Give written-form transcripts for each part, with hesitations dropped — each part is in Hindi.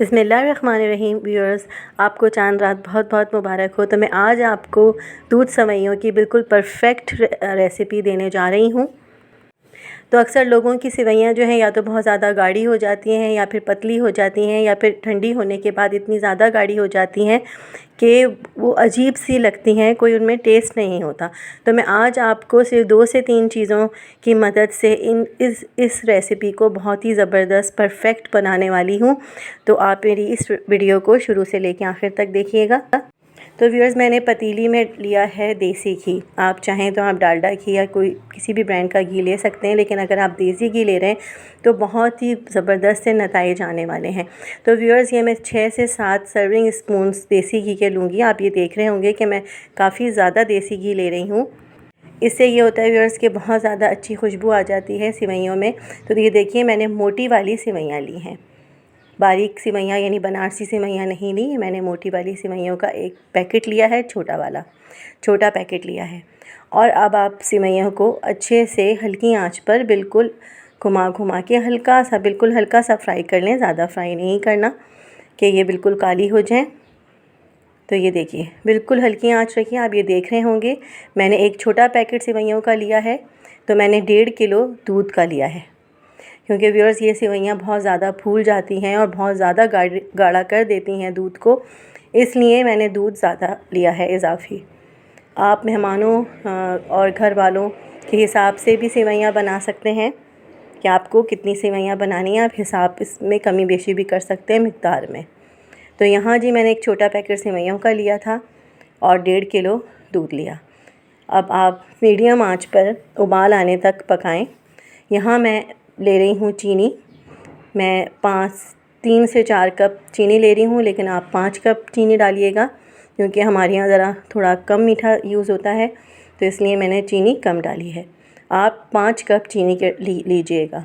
बिस्मिल्लाहिर्रहमानिर्रहीम। व्यूअर्स, आपको चांद रात बहुत बहुत मुबारक हो। तो मैं आज आपको दूध सेवइयों की बिल्कुल परफ़ेक्ट रेसिपी देने जा रही हूँ। तो अक्सर लोगों की सेवइयाँ जो हैं या तो बहुत ज़्यादा गाढ़ी हो जाती हैं या फिर पतली हो जाती हैं या फिर ठंडी होने के बाद इतनी ज़्यादा गाढ़ी हो जाती हैं कि वो अजीब सी लगती हैं, कोई उनमें टेस्ट नहीं होता। तो मैं आज आपको सिर्फ 2 से 3 चीज़ों की मदद से इस रेसिपी को बहुत ही ज़बरदस्त परफ़ेक्ट बनाने वाली हूँ। तो आप मेरी इस वीडियो को शुरू से लेकर आखिर तक देखिएगा। तो व्यूअर्स, मैंने पतीली में लिया है देसी घी। आप चाहें तो आप डालडा घी या कोई किसी भी ब्रांड का घी ले सकते हैं, लेकिन अगर आप देसी घी ले रहे हैं तो बहुत ही ज़बरदस्त से नताइज आने वाले हैं। तो व्यूअर्स, ये मैं 6 से 7 सर्विंग स्पून्स देसी घी के लूँगी। आप ये देख रहे होंगे कि मैं काफ़ी ज़्यादा देसी घी ले रही हूँ। इससे ये होता है व्यूअर्स कि बहुत ज़्यादा अच्छी खुशबू आ जाती है सेवइयों में। तो ये देखिए, मैंने मोटी वाली सेवइयाँ ली हैं, बारीक सेवइयाँ यानी बनारसी सेवइयाँ नहीं ली। मैंने मोटी वाली सेवइयों का एक पैकेट लिया है, छोटा पैकेट लिया है। और अब आप सेवइयों को अच्छे से हल्की आंच पर बिल्कुल घुमा के बिल्कुल हल्का सा फ्राई कर लें। ज़्यादा फ्राई नहीं करना कि ये बिल्कुल काली हो जाएं। तो ये देखिए, बिल्कुल हल्की आंच रखिए। आप ये देख रहे होंगे मैंने एक छोटा पैकेट सेवइयों का लिया है, तो मैंने 1.5 किलो दूध का लिया है। क्योंकि व्यूअर्स, ये सेवइयाँ बहुत ज़्यादा फूल जाती हैं और बहुत ज़्यादा गाढ़ा कर देती हैं दूध को, इसलिए मैंने दूध ज़्यादा लिया है इजाफ़ी। आप मेहमानों और घर वालों के हिसाब से भी सेवइयाँ बना सकते हैं कि आपको कितनी सेवइयाँ बनानी है। आप हिसाब इसमें कमी बेशी भी कर सकते हैं मिक़दार में। तो यहाँ जी मैंने एक छोटा पैकेट सेवइयों का लिया था और 1.5 किलो दूध लिया। अब आप मीडियम आंच पर उबाल आने तक पकाएं। यहाँ मैं ले रही हूँ चीनी। मैं 3 से 4 कप चीनी ले रही हूँ, लेकिन आप 5 कप चीनी डालिएगा, क्योंकि हमारे यहाँ ज़रा थोड़ा कम मीठा यूज़ होता है, तो इसलिए मैंने चीनी कम डाली है। आप 5 कप चीनी के लीजिएगा।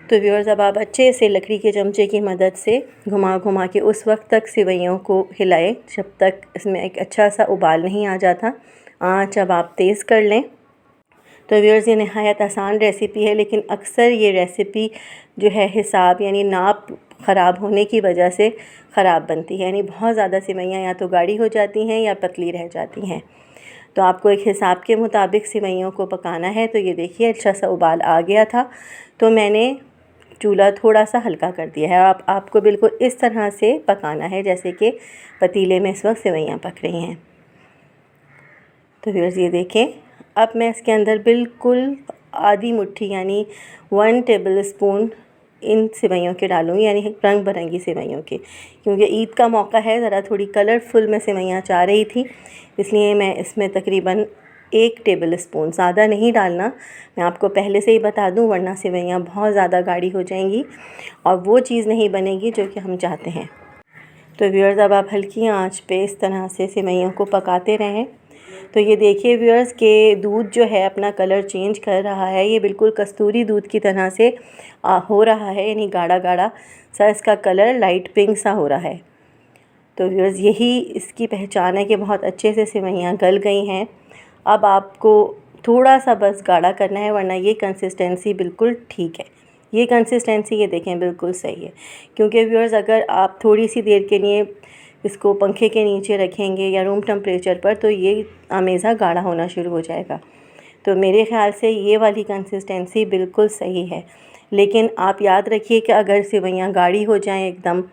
तो व्यूअर्स, अब आप अच्छे से लकड़ी के चमचे की मदद से घुमा के उस वक्त तक सेवइयों को हिलाएं जब तक इसमें एक अच्छा सा उबाल नहीं आ जाता। आँच अब आप तेज़ कर लें। तो व्यूअर्स, ये नहायत आसान रेसिपी है, लेकिन अक्सर ये रेसिपी जो है हिसाब यानी नाप ख़राब होने की वजह से ख़राब बनती है। यानी बहुत ज़्यादा सेवइयाँ या तो गाढ़ी हो जाती हैं या पतली रह जाती हैं। तो आपको एक हिसाब के मुताबिक सेवइयों को पकाना है। तो ये देखिए, अच्छा सा उबाल आ गया था, तो मैंने चूल्हा थोड़ा सा हल्का कर दिया है। आपको बिल्कुल इस तरह से पकाना है जैसे कि पतीले में इस वक्त सेवइयाँ पक रही हैं। तो व्यूअर्स, ये देखें, अब मैं इसके अंदर बिल्कुल आधी मुट्ठी यानी 1 टेबलस्पून इन सेवइयों के डालूँगी, यानी रंग बिरंगी सेवइयों के। क्योंकि ईद का मौका है, ज़रा थोड़ी कलरफुल में सेवइयाँ चाह रही थी, इसलिए मैं इसमें तकरीबन 1 टेबलस्पून, ज़्यादा नहीं डालना। मैं आपको पहले से ही बता दूं, वरना सेवइयाँ बहुत ज़्यादा गाढ़ी हो जाएंगी और वो चीज़ नहीं बनेगी जो कि हम चाहते हैं। तो व्यूअर्स, अब आप हल्की आंच पे इस तरह से सेवइयों को पकाते रहें। तो ये देखिए व्यूअर्स के दूध जो है अपना कलर चेंज कर रहा है। ये बिल्कुल कस्तूरी दूध की तरह से हो रहा है, यानी गाढ़ा सा इसका कलर लाइट पिंक सा हो रहा है। तो व्यूअर्स, यही इसकी पहचान है कि बहुत अच्छे से सेवइयाँ गल गई हैं। अब आपको थोड़ा सा बस गाढ़ा करना है, वरना ये कंसिस्टेंसी बिल्कुल ठीक है। ये कंसिस्टेंसी ये देखें बिल्कुल सही है। क्योंकि व्यूअर्स, अगर आप थोड़ी सी देर के लिए इसको पंखे के नीचे रखेंगे या रूम टेम्परेचर पर, तो ये आमेज़ा गाढ़ा होना शुरू हो जाएगा। तो मेरे ख़्याल से ये वाली कंसिस्टेंसी बिल्कुल सही है। लेकिन आप याद रखिए कि अगर सेवइयाँ गाढ़ी हो जाएं एकदम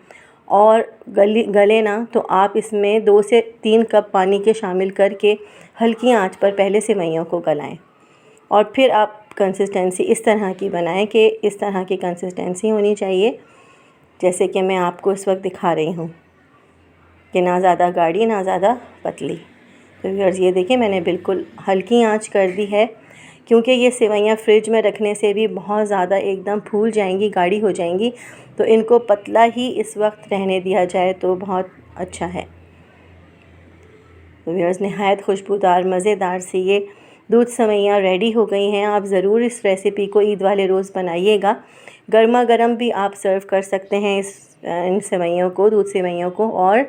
और गले ना, तो आप इसमें 2 से 3 कप पानी के शामिल करके हल्की आंच पर पहले सेवइयों को गलाएं और फिर आप कंसिस्टेंसी इस तरह की बनाएं कि इस तरह की कंसिस्टेंसी होनी चाहिए जैसे कि मैं आपको इस वक्त दिखा रही हूँ, कि ना ज़्यादा गाढ़ी ना ज़्यादा पतली। तो व्यूअर्स, ये देखिए, मैंने बिल्कुल हल्की आंच कर दी है, क्योंकि ये सेवइयाँ फ्रिज में रखने से भी बहुत ज़्यादा एकदम फूल जाएंगी, गाढ़ी हो जाएंगी। तो इनको पतला ही इस वक्त रहने दिया जाए तो बहुत अच्छा है। तो व्यूअर्स, नहायत खुशबूदार मज़ेदार सी ये दूध सेवइयाँ रेडी हो गई हैं। आप ज़रूर इस रेसिपी को ईद वाले रोज़ बनाइएगा। गर्मा गर्म भी आप सर्व कर सकते हैं इन सेवइयों को, दूध सेवइयों को, और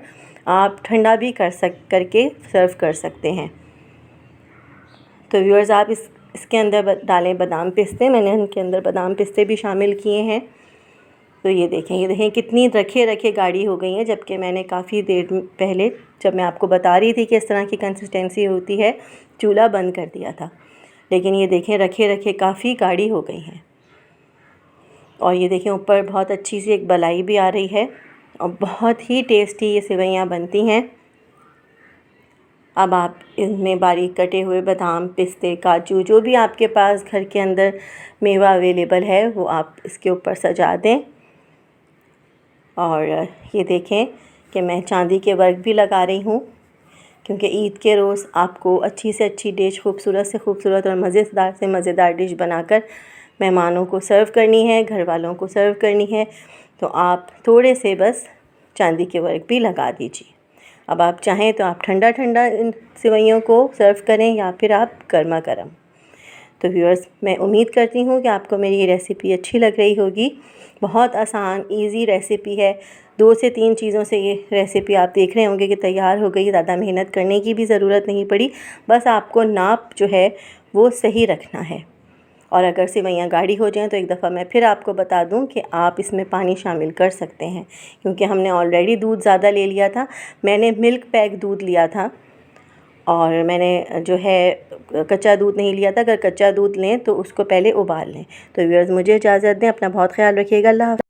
आप ठंडा भी करके सर्व कर सकते हैं। तो व्यूअर्स, आप इसके अंदर डालें बादाम पिस्ते। मैंने इनके अंदर बादाम पिस्ते भी शामिल किए हैं। तो ये देखें कितनी रखे रखे गाढ़ी हो गई हैं, जबकि मैंने काफ़ी देर पहले जब मैं आपको बता रही थी कि इस तरह की कंसिस्टेंसी होती है, चूल्हा बंद कर दिया था। लेकिन ये देखें रखे रखे काफ़ी गाढ़ी हो गई हैं। और ये देखें ऊपर बहुत अच्छी सी एक बलाई भी आ रही है और बहुत ही टेस्टी ये सेवइयाँ बनती हैं। अब आप इनमें बारीक कटे हुए बादाम, पिस्ते, काजू, जो भी आपके पास घर के अंदर मेवा अवेलेबल है वो आप इसके ऊपर सजा दें। और ये देखें कि मैं चांदी के वर्क भी लगा रही हूँ, क्योंकि ईद के रोज़ आपको अच्छी से अच्छी डिश, खूबसूरत से खूबसूरत और मज़ेदार से मज़ेदार डिश बनाकर मेहमानों को सर्व करनी है, घर वालों को सर्व करनी है। तो आप थोड़े से बस चांदी के वर्क भी लगा दीजिए। अब आप चाहें तो आप ठंडा ठंडा इन सेवइयों को सर्व करें या फिर आप गर्मा गर्म। तो व्यूअर्स, मैं उम्मीद करती हूँ कि आपको मेरी ये रेसिपी अच्छी लग रही होगी। बहुत आसान इजी रेसिपी है। 2 से 3 चीज़ों से ये रेसिपी आप देख रहे होंगे कि तैयार हो गई। ज़्यादा मेहनत करने की भी ज़रूरत नहीं पड़ी, बस आपको नाप जो है वो सही रखना है। और अगर सेवइयाँ गाढ़ी हो जाएं तो एक दफ़ा मैं फिर आपको बता दूं कि आप इसमें पानी शामिल कर सकते हैं, क्योंकि हमने ऑलरेडी दूध ज़्यादा ले लिया था। मैंने मिल्क पैक दूध लिया था और मैंने जो है कच्चा दूध नहीं लिया था। अगर कच्चा दूध लें तो उसको पहले उबाल लें। तो व्यूअर्स, मुझे इजाज़त दें। अपना बहुत ख्याल रखिएगा। अल्लाह हाफ़िज़।